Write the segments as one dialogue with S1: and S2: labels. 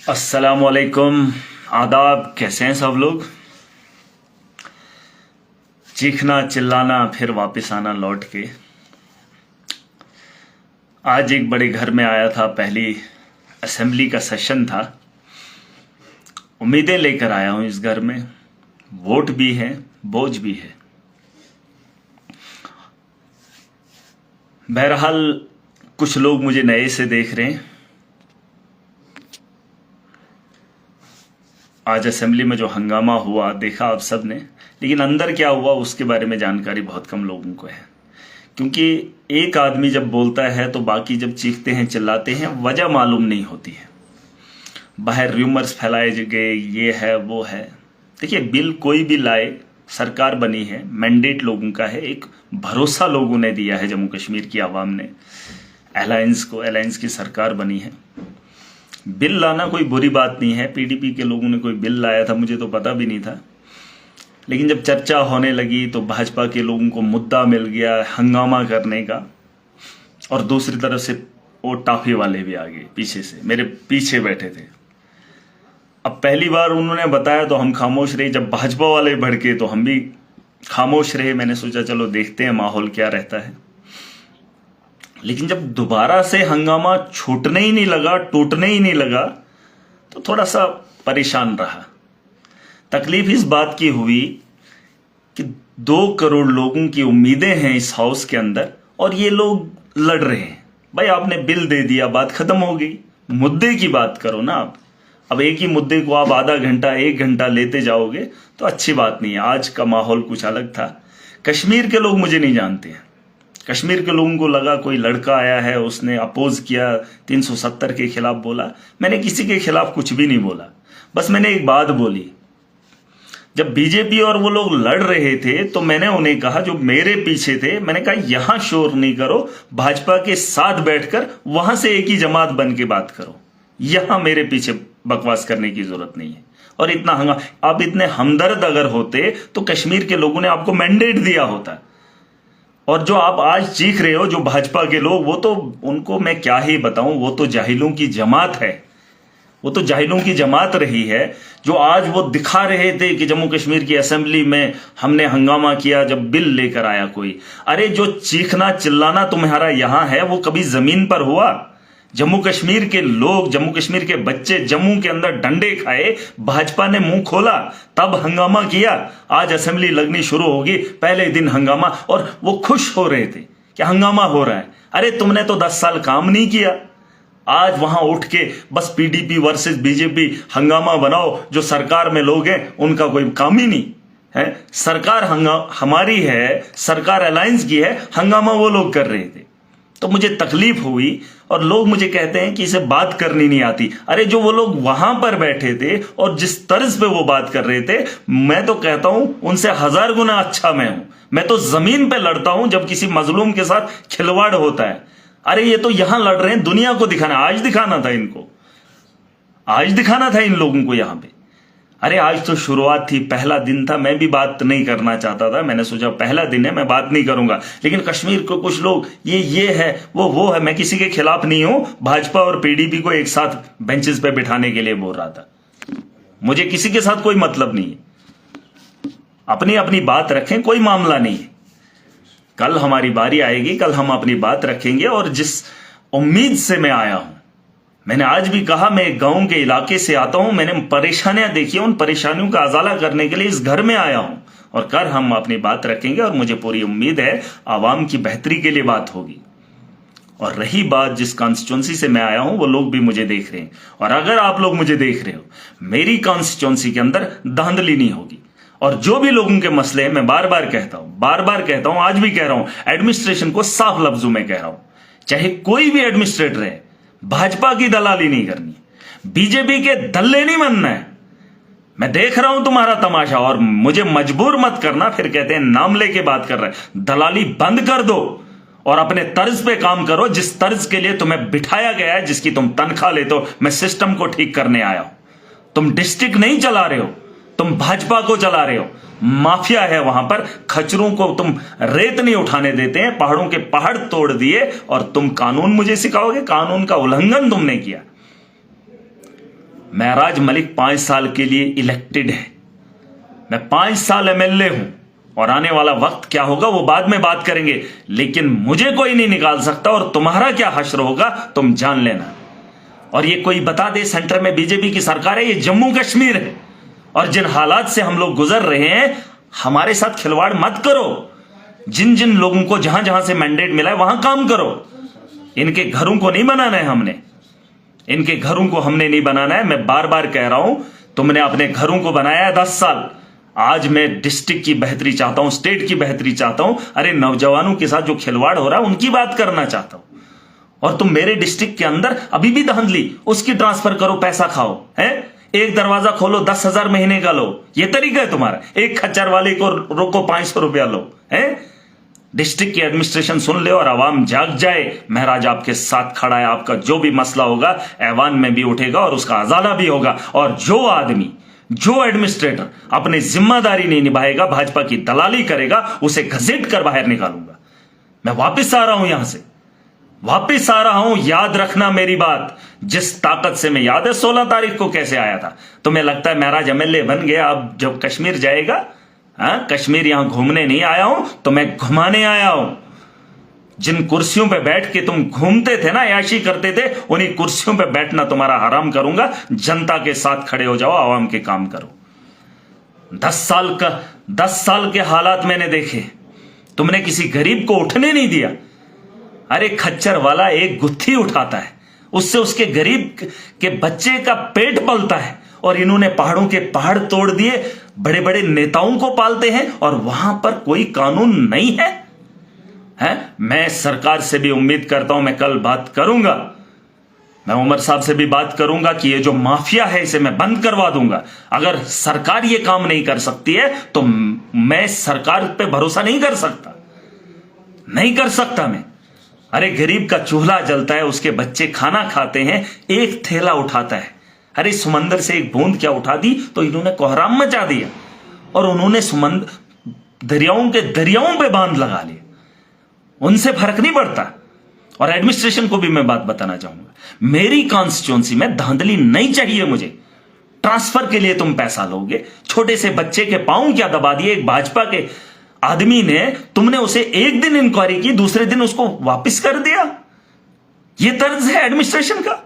S1: अस्सलामुअलैकुम, आदाब। कैसे हैं सब लोग? चीखना चिल्लाना फिर वापस आना लौट के। आज एक बड़े घर में आया था, पहली असेंबली का सेशन था। उम्मीदें लेकर आया हूं इस घर में। वोट भी है, बोझ भी है। बहरहाल कुछ लोग मुझे नए से देख रहे हैं। आज असेंबली में जो हंगामा हुआ देखा आप सब ने, लेकिन अंदर क्या हुआ उसके बारे में जानकारी बहुत कम लोगों को है। क्योंकि एक आदमी जब बोलता है तो बाकी जब चीखते हैं चिल्लाते हैं, वजह मालूम नहीं होती है। बाहर र्यूमर्स फैलाए गए, ये है वो है। देखिए, बिल कोई भी लाए, सरकार बनी है, मैंडेट लोगों का है, एक भरोसा लोगों ने दिया है जम्मू कश्मीर की आवाम ने अलायंस की सरकार बनी है। बिल लाना कोई बुरी बात नहीं है। पीडीपी के लोगों ने कोई बिल लाया था, मुझे तो पता भी नहीं था। लेकिन जब चर्चा होने लगी तो भाजपा के लोगों को मुद्दा मिल गया हंगामा करने का, और दूसरी तरफ से वो टाफी वाले भी आ गए पीछे से, मेरे पीछे बैठे थे। अब पहली बार उन्होंने बताया तो हम खामोश रहे, जब भाजपा वाले भड़के तो हम भी खामोश रहे। मैंने सोचा चलो देखते हैं माहौल क्या रहता है। लेकिन जब दोबारा से हंगामा छूटने ही नहीं लगा, टूटने ही नहीं लगा, तो थोड़ा सा परेशान रहा। तकलीफ इस बात की हुई कि 2 करोड़ लोगों की उम्मीदें हैं इस हाउस के अंदर, और ये लोग लड़ रहे हैं। भाई आपने बिल दे दिया, बात खत्म हो गई। मुद्दे की बात करो ना आप। अब एक ही मुद्दे को आप आधा घंटा 1 घंटा लेते जाओगे तो अच्छी बात नहीं है। आज का माहौल कुछ अलग था। कश्मीर के लोग मुझे नहीं जानते हैं। कश्मीर के लोगों को लगा कोई लड़का आया है, उसने अपोज किया, 370 के खिलाफ बोला। मैंने किसी के खिलाफ कुछ भी नहीं बोला। बस मैंने एक बात बोली, जब बीजेपी और वो लोग लड़ रहे थे तो मैंने उन्हें कहा, जो मेरे पीछे थे, मैंने कहा यहां शोर नहीं करो, भाजपा के साथ बैठकर वहां से एक ही जमात बन के बात करो। यहां मेरे पीछे बकवास करने की जरूरत नहीं है। और इतना आप इतने हमदर्द अगर होते तो कश्मीर के लोगों ने आपको मैंडेट दिया होता। और जो आप आज चीख रहे हो, जो भाजपा के लोग, वो तो उनको मैं क्या ही बताऊं, वो तो जाहिलों की जमात है। वो तो जाहिलों की जमात रही है। जो आज वो दिखा रहे थे कि जम्मू कश्मीर की असेंबली में हमने हंगामा किया जब बिल लेकर आया कोई। अरे जो चीखना चिल्लाना तुम्हारा यहां है, वो कभी जमीन पर हुआ? जम्मू कश्मीर के लोग, जम्मू कश्मीर के बच्चे जम्मू के अंदर डंडे खाए, भाजपा ने मुंह खोला, तब हंगामा किया। आज असेंबली लगनी शुरू होगी, पहले दिन हंगामा, और वो खुश हो रहे थे कि हंगामा हो रहा है। अरे तुमने तो 10 साल काम नहीं किया। आज वहां उठ के बस पीडीपी वर्सेस बीजेपी हंगामा बनाओ। जो सरकार में लोग हैं उनका कोई काम ही नहीं है। सरकार हमारी है, सरकार अलायंस की है, हंगामा वो लोग कर रहे थे। तो मुझे तकलीफ हुई, और लोग मुझे कहते हैं कि इसे बात करनी नहीं आती। अरे जो वो लोग वहां पर बैठे थे और जिस तर्ज पे वो बात कर रहे थे, मैं तो कहता हूं उनसे 1000 गुना अच्छा मैं हूं। मैं तो जमीन पे लड़ता हूं जब किसी मजलूम के साथ खिलवाड़ होता है। अरे ये तो यहां लड़ रहे हैं, दुनिया को दिखाना। आज दिखाना था इनको, आज दिखाना था इन लोगों को यहां पे। अरे आज तो शुरुआत थी, पहला दिन था। मैं भी बात नहीं करना चाहता था। मैंने सोचा पहला दिन है, मैं बात नहीं करूंगा। लेकिन कश्मीर को कुछ लोग ये है, वो है। मैं किसी के खिलाफ नहीं हूं। भाजपा और पीडीपी को एक साथ बेंचेस पे बिठाने के लिए बोल रहा था। मुझे किसी के साथ कोई मतलब नहीं है। अपनी अपनी बात रखें, कोई मामला नहीं है। कल हमारी बारी आएगी, कल हम अपनी बात रखेंगे। और जिस उम्मीद से मैं आया हूं, मैंने आज भी कहा, मैं एक गांव के इलाके से आता हूं। मैंने परेशानियां देखी, उन परेशानियों का अजाला करने के लिए इस घर में आया हूं। और कल हम अपनी बात रखेंगे, और मुझे पूरी उम्मीद है आवाम की बेहतरी के लिए बात होगी। और रही बात जिस कॉन्स्टिट्यूंसी से मैं आया हूं, वो लोग भी मुझे देख रहे हैं। और अगर आप लोग मुझे देख रहे हो, मेरी कॉन्स्टिट्यूंसी के अंदर धांधली नहीं होगी। और जो भी लोगों के मसले हैं, मैं बार बार कहता हूं, आज भी कह रहा हूं, एडमिनिस्ट्रेशन को साफ लफ्जों में कह रहा हूं, चाहे कोई भी एडमिनिस्ट्रेटर है, भाजपा की दलाली नहीं करनी, बीजेपी के दल्ले नहीं बनना है। मैं देख रहा हूं तुम्हारा तमाशा, और मुझे मजबूर मत करना। फिर कहते हैं नाम लेके बात कर रहे हैं। दलाली बंद कर दो और अपने तर्ज पे काम करो, जिस तर्ज के लिए तुम्हें बिठाया गया है, जिसकी तुम तनख्वाह लेते हो। मैं सिस्टम को ठीक करने आया हूं। तुम डिस्ट्रिक्ट नहीं चला रहे हो, तुम भाजपा को चला रहे हो। माफिया है वहां पर। खच्चरों को तुम रेत नहीं उठाने देते हैं, पहाड़ों के पहाड़ तोड़ दिए, और तुम कानून मुझे सिखाओगे? कानून का उल्लंघन तुमने किया। महराज मलिक 5 साल के लिए इलेक्टेड है, मैं 5 साल एमएलए हूं, और आने वाला वक्त क्या होगा वो बाद में बात करेंगे, लेकिन मुझे कोई नहीं निकाल सकता, और तुम्हारा क्या हश्र होगा तुम जान लेना। और ये कोई बता दे सेंटर में बीजेपी की सरकार है, ये जम्मू कश्मीर है, और जिन हालात से हम लोग गुजर रहे हैं, हमारे साथ खिलवाड़ मत करो। जिन जिन लोगों को जहां जहां से मैंडेट मिला है वहां काम करो। इनके घरों को नहीं बनाना है हमने, इनके घरों को हमने नहीं बनाना है। मैं बार बार कह रहा हूं, तुमने अपने घरों को बनाया है 10 साल। आज मैं डिस्ट्रिक्ट की बेहतरी चाहता हूं, स्टेट की बेहतरी चाहता हूं। अरे नौजवानों के साथ जो खिलवाड़ हो रहा है उनकी बात करना चाहता हूं। और तुम मेरे डिस्ट्रिक्ट के अंदर अभी भी धांधली, उसकी ट्रांसफर करो, पैसा खाओ, है? एक दरवाजा खोलो 10,000 महीने का लो, ये तरीका है तुम्हारा। एक खच्चर वाले को रोको 500 रुपया लो, है? डिस्ट्रिक्ट की एडमिनिस्ट्रेशन सुन ले और आवाम जाग जाए। महराज आपके साथ खड़ा है, आपका जो भी मसला होगा ऐवान में भी उठेगा और उसका अजाला भी होगा। और जो आदमी, जो एडमिनिस्ट्रेटर अपनी जिम्मेदारी नहीं निभाएगा, भाजपा की दलाली करेगा, उसे घसीट कर बाहर निकालूंगा। मैं वापिस आ रहा हूं, यहां से वापिस आ रहा हूं। याद रखना मेरी बात, जिस ताकत से मैं, याद है 16 तारीख को कैसे आया था? तुम्हें लगता है महराज एमएलए बन गया, अब जब कश्मीर जाएगा? हाँ, कश्मीर यहां घूमने नहीं आया हूं, तो मैं घुमाने आया हूं। जिन कुर्सियों पे बैठ के तुम घूमते थे ना, याशी करते थे, उन्हीं कुर्सियों पे बैठना तुम्हारा हराम करूंगा। जनता के साथ खड़े हो जाओ, आवाम के काम करो। 10 साल के हालात मैंने देखे। तुमने किसी गरीब को उठने नहीं दिया। अरे खच्चर वाला एक गुत्थी उठाता है, उससे उसके गरीब के बच्चे का पेट पलता है। और इन्होंने पहाड़ों के पहाड़ तोड़ दिए, बड़े बड़े नेताओं को पालते हैं, और वहां पर कोई कानून नहीं है। मैं सरकार से भी उम्मीद करता हूं, मैं कल बात करूंगा, मैं उमर साहब से भी बात करूंगा कि ये जो माफिया है इसे मैं बंद करवा दूंगा। अगर सरकार ये काम नहीं कर सकती है तो मैं सरकार पे भरोसा नहीं कर सकता, नहीं कर सकता मैं। अरे गरीब का चूल्हा जलता है, उसके बच्चे खाना खाते हैं, एक थैला उठाता है। अरे समंदर से एक बूंद क्या उठा दी तो इन्होंने कोहराम मचा दिया, और उन्होंने दरियाओं के दरियाओं पे बांध लगा लिए। उनसे फर्क नहीं पड़ता। और एडमिनिस्ट्रेशन को भी मैं बात बताना चाहूंगा, मेरी कॉन्स्टिट्यूंसी में धांधली नहीं चाहिए मुझे। ट्रांसफर के लिए तुम पैसा लोगे, छोटे से बच्चे के पांव क्या दबा दिए एक भाजपा के आदमी ने, तुमने उसे एक दिन इंक्वायरी की, दूसरे दिन उसको वापस कर दिया। यह तर्ज है एडमिनिस्ट्रेशन का।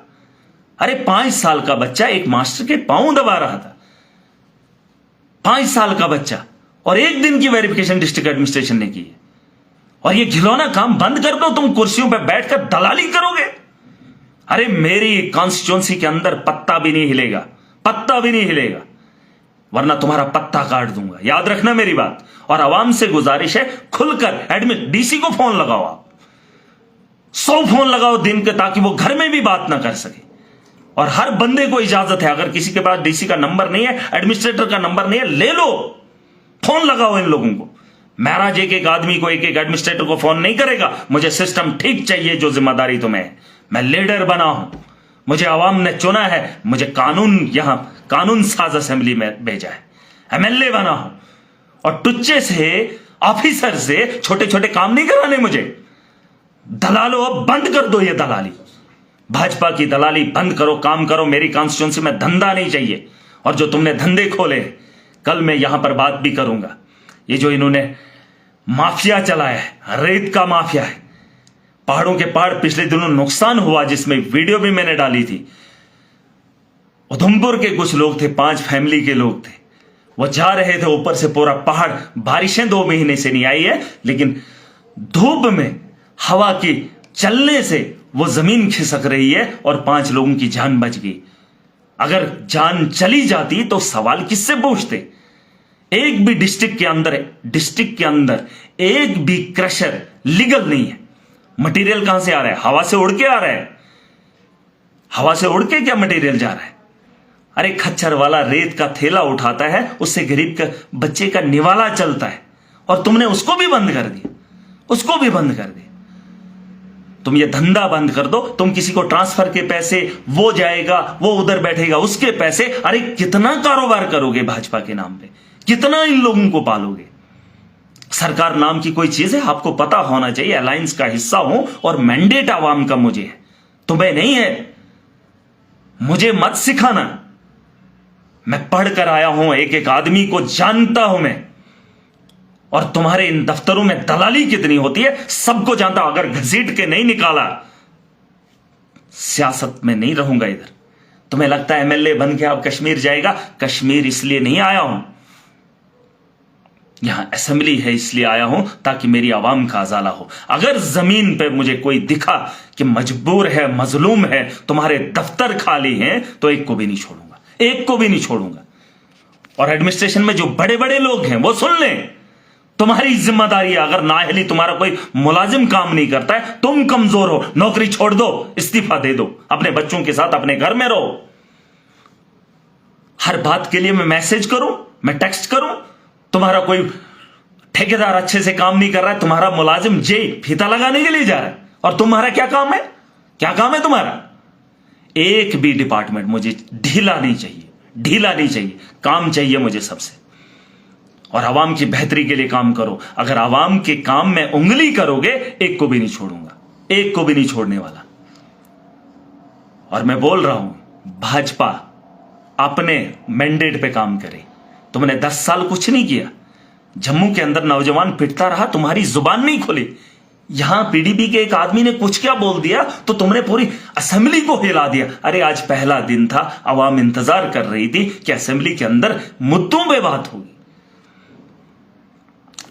S1: अरे 5 साल का बच्चा एक मास्टर के पांव दबा रहा था, 5 साल का बच्चा, और एक दिन की वेरिफिकेशन डिस्ट्रिक्ट एडमिनिस्ट्रेशन ने की है। और ये घिनौना काम बंद कर दो, तुम कुर्सियों पर बैठकर दलाली करोगे। अरे मेरी कॉन्स्टिट्यूंसी के अंदर पत्ता भी नहीं हिलेगा, पत्ता भी नहीं हिलेगा, वरना तुम्हारा पत्ता काट दूंगा। याद रखना मेरी बात। और आवाम से गुजारिश है, खुलकर डीसी को फोन लगाओ, आप 100 फोन लगाओ दिन के, ताकि वो घर में भी बात ना कर सके। और हर बंदे को इजाजत है, अगर किसी के पास डीसी का नंबर नहीं है, एडमिनिस्ट्रेटर का नंबर नहीं है, ले लो, फोन लगाओ इन लोगों को। महराज एक आदमी को, एक एडमिनिस्ट्रेटर को फोन नहीं करेगा। मुझे सिस्टम ठीक चाहिए, जो जिम्मेदारी तुम्हें है। मैं लीडर बना हूं, मुझे आवाम ने चुना है, मुझे यहां कानून साज असेंबली में भेजा है, एमएलए बना हूं। और टुच्चे से, ऑफिसर से छोटे छोटे काम नहीं कराने मुझे। दलालो, अब बंद कर दो ये दलाली, भाजपा की दलाली बंद करो, काम करो। मेरी कॉन्स्टिट्यूंसी में धंधा नहीं चाहिए। और जो तुमने धंधे खोले, कल मैं यहां पर बात भी करूंगा। ये जो इन्होंने माफिया चलाया है, रेत का माफिया है, पहाड़ों के पहाड़ पिछले दिनों नुकसान हुआ, जिसमें वीडियो भी मैंने डाली थी। उधमपुर के कुछ लोग थे, 5 फैमिली के लोग थे, वो जा रहे थे ऊपर से पूरा पहाड़, बारिशें 2 महीने से नहीं आई है, लेकिन धूप में हवा की चलने से वो जमीन खिसक रही है और 5 लोगों की जान बच गई। अगर जान चली जाती तो सवाल किससे पूछते? एक भी डिस्ट्रिक्ट के अंदर एक भी क्रशर लीगल नहीं है। मटेरियल कहां से आ रहा है? हवा से उड़ के आ रहा है। हवा से उड़ के क्या मटेरियल जा रहा है? अरे खच्चर वाला रेत का थैला उठाता है, उससे गरीब का बच्चे का निवाला चलता है, और तुमने उसको भी बंद कर दिया, उसको भी बंद कर दिया। तुम ये धंधा बंद कर दो। तुम किसी को ट्रांसफर के पैसे, वो जाएगा, वो उधर बैठेगा, उसके पैसे। अरे कितना कारोबार करोगे भाजपा के नाम पे? कितना इन लोगों को पालोगे? सरकार नाम की कोई चीज है, आपको पता होना चाहिए। अलायंस का हिस्सा हूं और मैंडेट आवाम का मुझे है, तुम्हें नहीं है। मुझे मत सिखाना, मैं पढ़कर आया हूं, एक एक आदमी को जानता हूं मैं। और तुम्हारे इन दफ्तरों में दलाली कितनी होती है सबको जानता हूं। अगर घसीट के नहीं निकाला, सियासत में नहीं रहूंगा इधर। तुम्हें लगता है एमएलए बन के अब कश्मीर जाएगा? कश्मीर इसलिए नहीं आया हूं, यहां असेंबली है इसलिए आया हूं ताकि मेरी आवाम का अजाला हो। अगर जमीन पे मुझे कोई दिखा कि मजबूर है, मजलूम है, तुम्हारे दफ्तर खाली हैं, तो एक को भी नहीं छोड़ूंगा, एक को भी नहीं छोड़ूंगा। और एडमिनिस्ट्रेशन में जो बड़े बड़े लोग हैं वो सुन लें, तुम्हारी जिम्मेदारी है। अगर नाअहली तुम्हारा कोई मुलाजिम काम नहीं करता है, तुम कमजोर हो, नौकरी छोड़ दो, इस्तीफा दे दो, अपने बच्चों के साथ अपने घर में रहो। हर बात के लिए मैं मैसेज करूं, मैं टेक्स्ट करूं? तुम्हारा कोई ठेकेदार अच्छे से काम नहीं कर रहा है, तुम्हारा मुलाजिम जेई फीता लगाने के लिए जा रहा है, और तुम्हारा क्या काम है? क्या काम है तुम्हारा? एक भी डिपार्टमेंट मुझे ढीला नहीं चाहिए, ढीला नहीं चाहिए, काम चाहिए मुझे सबसे। और आवाम की बेहतरी के लिए काम करो। अगर आवाम के काम में उंगली करोगे, एक को भी नहीं छोड़ूंगा, एक को भी नहीं छोड़ने वाला। और मैं बोल रहा हूं, भाजपा अपने मैंडेट पे काम करे। तुमने 10 साल कुछ नहीं किया, जम्मू के अंदर नौजवान पिटता रहा, तुम्हारी जुबान नहीं खुली। यहां पीडीपी के एक आदमी ने कुछ क्या बोल दिया तो तुमने पूरी असेंबली को हिला दिया। अरे आज पहला दिन था, आवाम इंतजार कर रही थी कि असेंबली के अंदर मुद्दों पे बात होगी,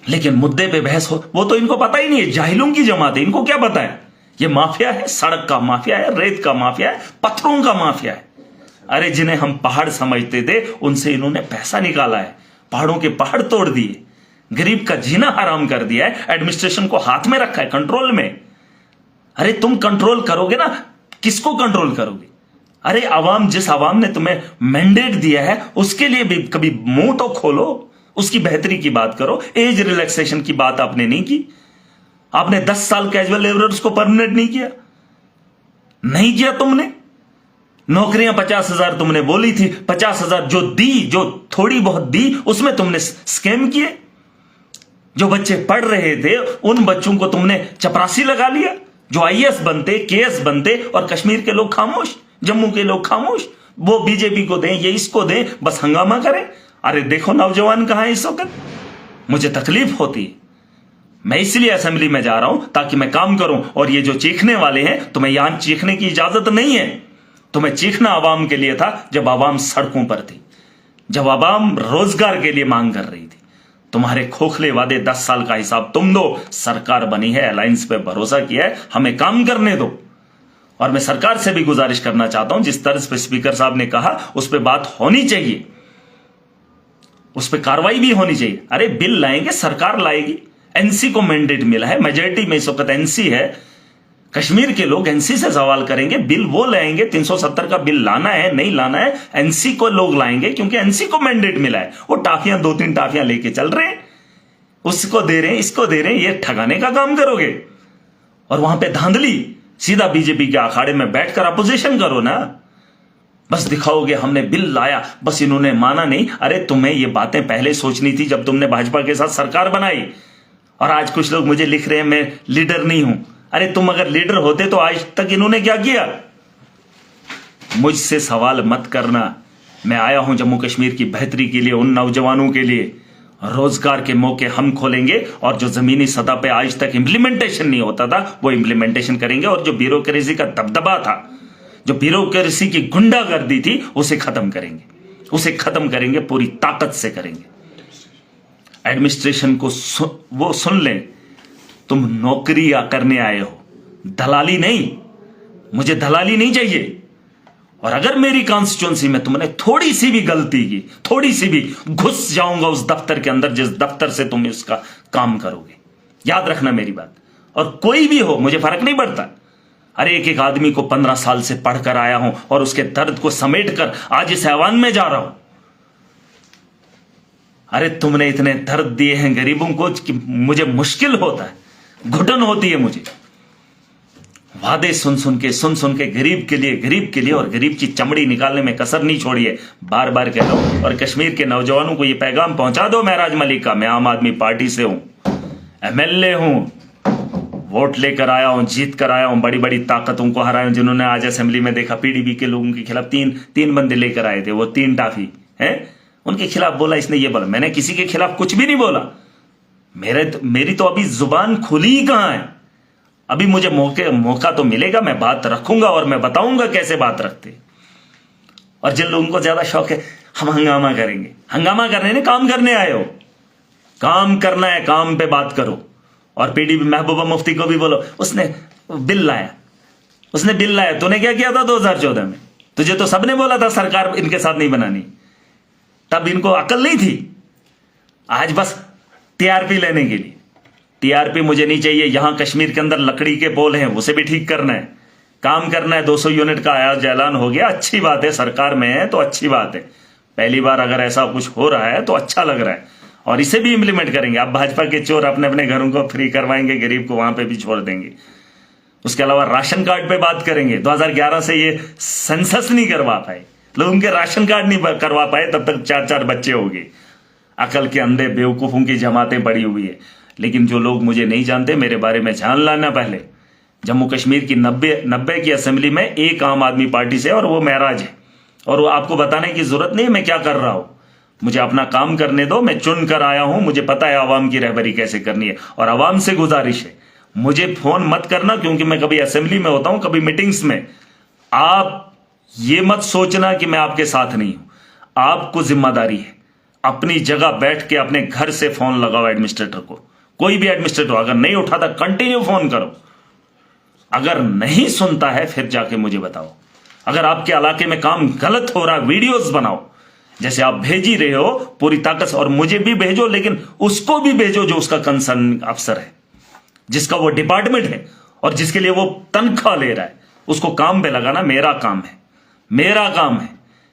S1: लेकिन मुद्दे पे बहस हो वो तो इनको पता ही नहीं है। जाहिलों की जमात है, इनको क्या पता है? ये माफिया है, सड़क का माफिया है, रेत का माफिया है, पत्थरों का माफिया है। अरे जिन्हें हम पहाड़ समझते थे, उनसे इन्होंने पैसा निकाला है, पहाड़ों के पहाड़ तोड़ दिए, गरीब का जीना हराम कर दिया है, एडमिनिस्ट्रेशन को हाथ में रखा है, कंट्रोल में। अरे तुम कंट्रोल करोगे ना, किसको कंट्रोल करोगे? अरे आवाम, जिस आवाम ने तुम्हें मैंडेट दिया है उसके लिए भी कभी मुंह तो खोलो, उसकी बेहतरी की बात करो। एज रिलैक्सेशन की बात आपने नहीं की। आपने 10 साल कैजुअल लेबरर्स को परमानेंट नहीं किया, नहीं किया तुमने। नौकरियां 50,000 तुमने बोली थी, 50,000 जो दी, जो थोड़ी बहुत दी, उसमें तुमने स्कैम किए। जो बच्चे पढ़ रहे थे उन बच्चों को तुमने चपरासी लगा लिया, जो आईएएस बनते, केएस बनते, और कश्मीर के लोग खामोश, जम्मू के लोग खामोश। वो बीजेपी को दें, ये इसको दें, बस हंगामा करें। अरे देखो नौजवान कहां है इस वक्त। मुझे तकलीफ होती है, मैं इसलिए असेंबली में जा रहा हूं ताकि मैं काम करूं। और ये जो चीखने वाले हैं, तुम्हें यहां चीखने की इजाजत नहीं है। तुम्हें चीखना आवाम के लिए था जब आवाम सड़कों पर थी, जब आवाम रोजगार के लिए मांग कर रही थी। तुम्हारे खोखले वादे 10 साल का हिसाब तुम दो। सरकार बनी है, अलायंस पे भरोसा किया है, हमें काम करने दो। और मैं सरकार से भी गुजारिश करना चाहता हूं, जिस तर्ज पे स्पीकर साहब ने कहा उस पर बात होनी चाहिए, उस पर कार्रवाई भी होनी चाहिए। अरे बिल लाएंगे, सरकार लाएगी, एनसी को मैंडेट मिला है, मेजॉरिटी में इस वक्त एनसी है। कश्मीर के लोग एनसी से सवाल करेंगे, बिल वो लाएंगे। 370 का बिल लाना है, नहीं लाना है, एनसी को लोग लाएंगे, क्योंकि एनसी को मैंडेट मिला है। वो टाफियां 2-3 टाफियां लेके चल रहे हैं, उसको दे रहे हैं, इसको दे रहे हैं, ये ठगाने का काम करोगे। और वहां पे धांधली, सीधा बीजेपी के अखाड़े में बैठकर अपोजिशन करो ना, बस दिखाओगे हमने बिल लाया, बस इन्होंने माना नहीं। अरे तुम्हें ये बातें पहले सोचनी थी जब तुमने भाजपा के साथ सरकार बनाई। और आज कुछ लोग मुझे लिख रहे हैं मैं लीडर नहीं हूं। अरे तुम अगर लीडर होते तो आज तक इन्होंने क्या किया? मुझसे सवाल मत करना। मैं आया हूं जम्मू कश्मीर की बेहतरी के लिए, उन नौजवानों के लिए। रोजगार के मौके हम खोलेंगे, और जो जमीनी सतह पे आज तक इंप्लीमेंटेशन नहीं होता था वो इंप्लीमेंटेशन करेंगे। और जो ब्यूरोक्रेसी का दबदबा था, जो ब्यूरोक्रेसी की गुंडागर्दी थी, उसे खत्म करेंगे, उसे खत्म करेंगे, पूरी ताकत से करेंगे। एडमिनिस्ट्रेशन को वो सुन लें, तुम नौकरी करने आए हो, दलाली नहीं। मुझे दलाली नहीं चाहिए। और अगर मेरी कॉन्स्टिट्यूंसी में तुमने थोड़ी सी भी गलती की, थोड़ी सी भी, घुस जाऊंगा उस दफ्तर के अंदर जिस दफ्तर से तुम इसका काम करोगे। याद रखना मेरी बात। और कोई भी हो, मुझे फर्क नहीं पड़ता। अरे एक एक आदमी को 15 साल से पढ़कर आया हूं और उसके दर्द को समेट कर आज इस ऐवान में जा रहा हूं। अरे तुमने इतने दर्द दिए हैं गरीबों को कि मुझे मुश्किल होता है, घुटन होती है मुझे। वादे सुन सुन के गरीब के लिए और गरीब की चमड़ी निकालने में कसर नहीं छोड़ी है। बार बार कह रहा हूं। और कश्मीर के नौजवानों को यह पैगाम पहुंचा दो महराज मलिक का, मैं आम आदमी पार्टी से हूं, एमएलए हूं, वोट लेकर आया हूं, जीत कर आया हूं, बड़ी बड़ी ताकतों को हराया हूं। जिन्होंने आज असेंबली में देखा पीडीपी के लोगों के खिलाफ तीन बंदे लेकर आए थे, वो 3 टाफी है, उनके खिलाफ बोला, इसने ये बोला। मैंने किसी के खिलाफ कुछ भी नहीं बोला। मेरी तो अभी जुबान खुली ही कहां है। अभी मुझे मौका तो मिलेगा, मैं बात रखूंगा और मैं बताऊंगा कैसे बात रखते। और जिन लोगों को ज्यादा शौक है हम हंगामा करेंगे, हंगामा करने ने काम करने आए हो, काम करना है, काम पे बात करो। और पीडीपी महबूबा मुफ्ती को भी बोलो, उसने बिल लाया, तूने क्या किया था 2014 में? तुझे तो सबने बोला था सरकार इनके साथ नहीं बनानी, तब इनको अकल नहीं थी। आज बस टीआरपी लेने के लिए, टीआरपी मुझे नहीं चाहिए। यहां कश्मीर के अंदर लकड़ी के पोल हैं, उसे भी ठीक करना है, काम करना है। 200 यूनिट का आज ऐलान हो गया, अच्छी बात है, सरकार में है तो अच्छी बात है। पहली बार अगर ऐसा कुछ हो रहा है तो अच्छा लग रहा है, और इसे भी इंप्लीमेंट करेंगे। अब भाजपा के चोर अपने अपने घरों को फ्री करवाएंगे, गरीब को वहां पे भी छोड़ देंगे। उसके अलावा राशन कार्ड पे बात करेंगे। 2011 से ये सेंसस नहीं करवा पाए, लोगों के राशन कार्ड नहीं करवा पाए, तब तक 4-4 बच्चे हो गए। अकल के अंधे बेवकूफों की जमातें बड़ी हुई है। लेकिन जो लोग मुझे नहीं जानते, मेरे बारे में जान लाना। पहले जम्मू कश्मीर की 90 की असेंबली में एक आम आदमी पार्टी से, और वो महराज है, और वो आपको बताने की जरूरत नहीं है मैं क्या कर रहा हूं। मुझे अपना काम करने दो, मैं चुन कर आया हूं, मुझे पता है आवाम की रहबरी कैसे करनी है। और आवाम से गुजारिश है, मुझे फोन मत करना, क्योंकि मैं कभी असेंबली में होता हूं, कभी मीटिंग्स में। आप ये मत सोचना कि मैं आपके साथ नहीं हूं। आपको जिम्मेदारी है, अपनी जगह बैठ के अपने घर से फोन लगाओ एडमिनिस्ट्रेटर को, कोई भी एडमिनिस्ट्रेटर। अगर नहीं उठाता कंटिन्यू फोन करो, अगर नहीं सुनता है फिर जाके मुझे बताओ। अगर आपके इलाके में काम गलत हो रहा है, वीडियोस बनाओ, जैसे आप भेज ही रहे हो पूरी ताकत से, और मुझे भी भेजो, लेकिन उसको भी भेजो जो उसका कंसर्न अफसर है, जिसका वो डिपार्टमेंट है और जिसके लिए वो तनख्वाह ले रहा है। उसको काम पे लगाना मेरा काम है, मेरा काम है।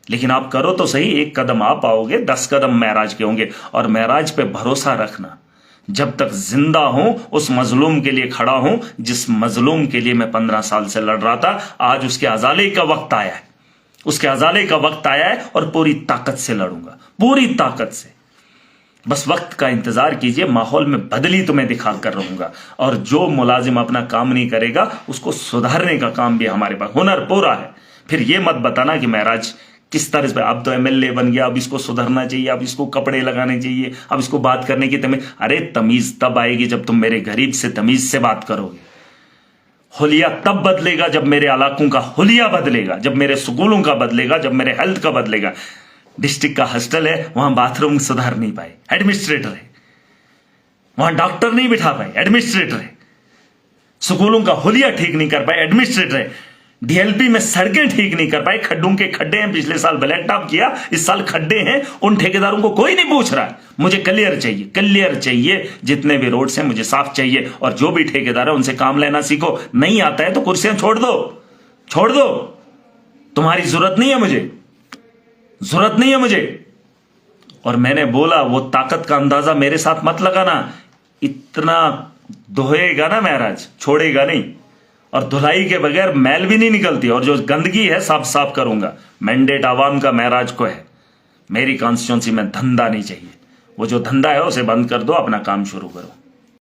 S1: लेकिन आप करो तो सही, एक कदम आप आओगे, 10 कदम महराज के होंगे। और महराज पे भरोसा रखना, जब तक जिंदा हूं उस मजलूम के लिए खड़ा हूं, जिस मजलूम के लिए मैं 15 साल से लड़ रहा था। आज उसके अजाले का वक्त आया है, उसके अजाले का वक्त आया है, और पूरी ताकत से लड़ूंगा, पूरी ताकत से। बस वक्त का इंतजार कीजिए, माहौल में बदली तुम्हें दिखा कर रहूंगा। और जो मुलाजिम अपना काम नहीं करेगा, उसको सुधारने का काम भी हमारे पास हुनर पूरा है। फिर ये मत बताना कि महराज किस तरह से, अब तो एमएलए बन गया, अब इसको सुधरना चाहिए, अब इसको कपड़े लगाने चाहिए, अब इसको बात करने की तमीज। अरे तमीज तब आएगी जब तुम मेरे गरीब से तमीज से बात करोगे। हुलिया तब बदलेगा जब मेरे इलाकों का हुलिया बदलेगा, जब मेरे स्कूलों का बदलेगा, जब मेरे हेल्थ का बदलेगा। डिस्ट्रिक्ट का हॉस्टल है, वहां बाथरूम सुधार नहीं पाए, एडमिनिस्ट्रेटर है। वहां डॉक्टर नहीं बिठा पाए, एडमिनिस्ट्रेटर है। स्कूलों का हुलिया ठीक नहीं कर पाए, एडमिनिस्ट्रेटर है। डीएलपी में सड़कें ठीक नहीं कर पाए, खड्डों के खड्डे हैं, पिछले साल ब्लैक टॉप किया, इस साल खड्डे हैं। उन ठेकेदारों को कोई नहीं पूछ रहा है। मुझे क्लियर चाहिए, क्लियर चाहिए। जितने भी रोड्स हैं मुझे साफ चाहिए। और जो भी ठेकेदार है उनसे काम लेना सीखो। नहीं आता है तो कुर्सियां छोड़ दो, छोड़ दो। तुम्हारी जरूरत नहीं है मुझे, जरूरत नहीं है मुझे। और मैंने बोला, वो ताकत का अंदाजा मेरे साथ मत लगाना। इतना धोएगा ना महराज, छोड़ेगा नहीं। और धुलाई के बगैर मैल भी नहीं निकलती, और जो गंदगी है साफ साफ करूंगा। मैंडेट आवाम का महराज को है। मेरी कॉन्स्टिट्यूंसी में धंधा नहीं चाहिए। वो जो धंधा है उसे बंद कर दो, अपना काम शुरू करो।